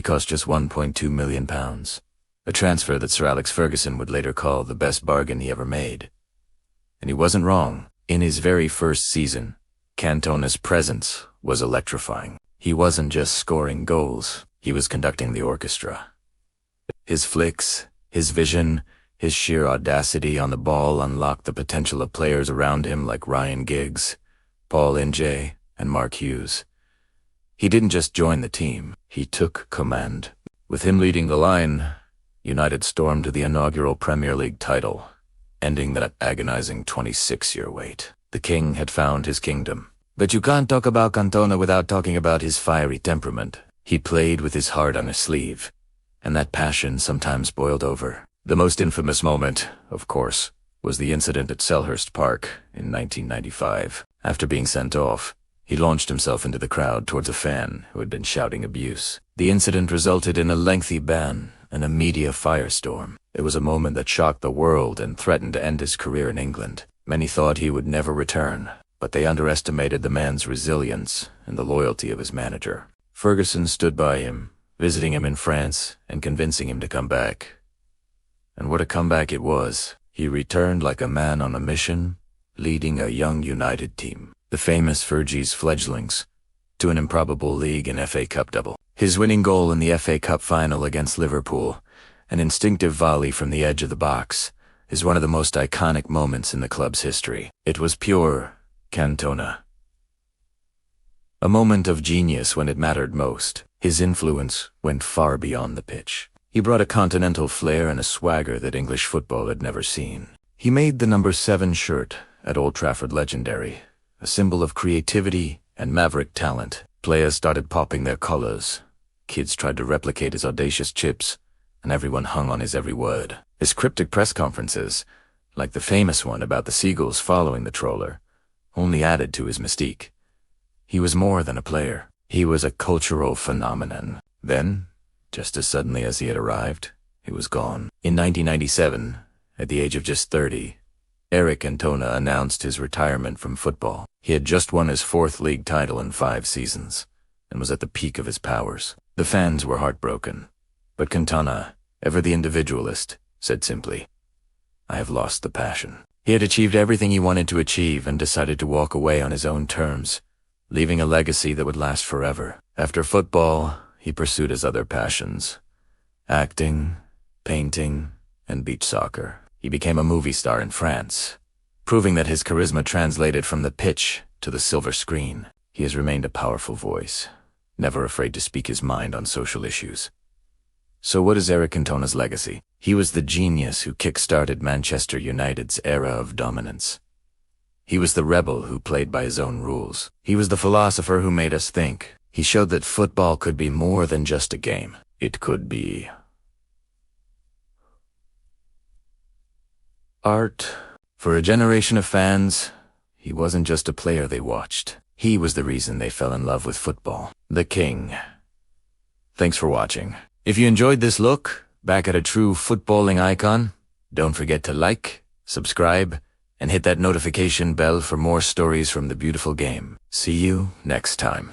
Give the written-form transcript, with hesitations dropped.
cost just £1.2 million, a transfer that Sir Alex Ferguson would later call the best bargain he ever made. And he wasn't wrong. In his very first season, Cantona's presence was electrifying. He wasn't just scoring goals, he was conducting the orchestra. His flicks, his vision, his sheer audacity on the ball unlocked the potential of players around him like Ryan Giggs, Paul Inge, and Mark Hughes. He didn't just join the team, he took command. With him leading the line, United stormed to the inaugural Premier League title, ending that agonizing 26-year wait. The king had found his kingdom. But you can't talk about Cantona without talking about his fiery temperament. He played with his heart on his sleeve, and that passion sometimes boiled over. The most infamous moment, of course, was the incident at Selhurst Park in 1995. After being sent off, he launched himself into the crowd towards a fan who had been shouting abuse. The incident resulted in a lengthy ban and a media firestorm. It was a moment that shocked the world and threatened to end his career in England. Many thought he would never return, but they underestimated the man's resilience and the loyalty of his manager. Ferguson stood by him, visiting him in France and convincing him to come back. And what a comeback it was. He returned like a man on a mission, leading a young United team, the famous Fergie's fledglings, to an improbable league and FA Cup double. His winning goal in the FA Cup final against Liverpool, an instinctive volley from the edge of the box, is one of the most iconic moments in the club's history. It was pure Cantona. A moment of genius when it mattered most. His influence went far beyond the pitch. He brought a continental flair and a swagger that English football had never seen. He made the number 7 shirt at Old Trafford legendary, a symbol of creativity and maverick talent. Players started popping their collars. Kids tried to replicate his audacious chips, and everyone hung on his every word. His cryptic press conferences, like the famous one about the seagulls following the troller, only added to his mystique. He was more than a player. He was a cultural phenomenon. Then, just as suddenly as he had arrived, he was gone. In 1997, at the age of just 30, Eric Cantona announced his retirement from football. He had just won his 4th league title in 5 seasons, and was at the peak of his powers. The fans were heartbroken, but Cantona, ever the individualist, said simply, "I have lost the passion." He had achieved everything he wanted to achieve and decided to walk away on his own terms, leaving a legacy that would last forever. After football, he pursued his other passions: acting, painting, and beach soccer. He became a movie star in France, proving that his charisma translated from the pitch to the silver screen. He has remained a powerful voice, never afraid to speak his mind on social issues. So what is Eric Cantona's legacy? He was the genius who kick-started Manchester United's era of dominance. He was the rebel who played by his own rules. He was the philosopher who made us think. He showed that football could be more than just a game. It could be art. For a generation of fans, he wasn't just a player they watched. He was the reason they fell in love with football. The King. Thanks for watching. If you enjoyed this look back at a true footballing icon, don't forget to like, subscribe, and hit that notification bell for more stories from the beautiful game. See you next time.